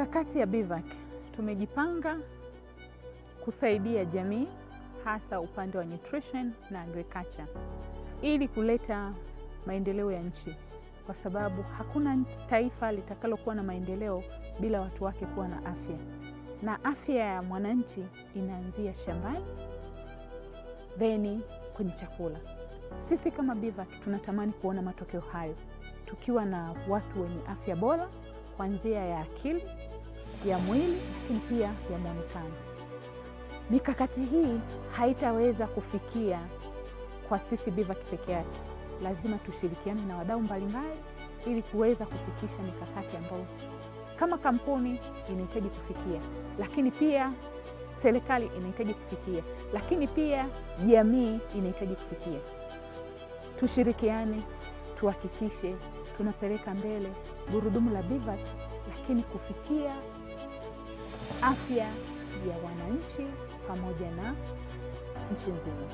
Mikakati ya BIVAC, tumejipanga kusaidia jamii hasa upande wa nutrition na agriculture ili kuleta maendeleo ya nchi, kwa sababu hakuna taifa litakalokuwa na maendeleo bila watu wake kuwa na afya, na afya ya mwananchi inaanzia shambani then kwenye chakula. Sisi kama BIVAC tunatamani kuona matokeo hayo, tukiwa na watu wenye afya bora kuanzia ya akili, ya mwili, lakini pia ya muonekano. Mikakati hii haitaweza kufikia kwa sisi BIVAC peke yake. Lazima tushirikiane na wadau mbalimbali ili kuweza kufikisha mikakati ambayo kama kampuni inahitaji kufikia, lakini pia serikali inahitaji kufikia, lakini pia jamii inahitaji kufikia. Tushirikiane, tuhakikishe tunapeleka mbele gurudumu la BIVAC, lakini kufikia afya ya wananchi pamoja na nchi nzima.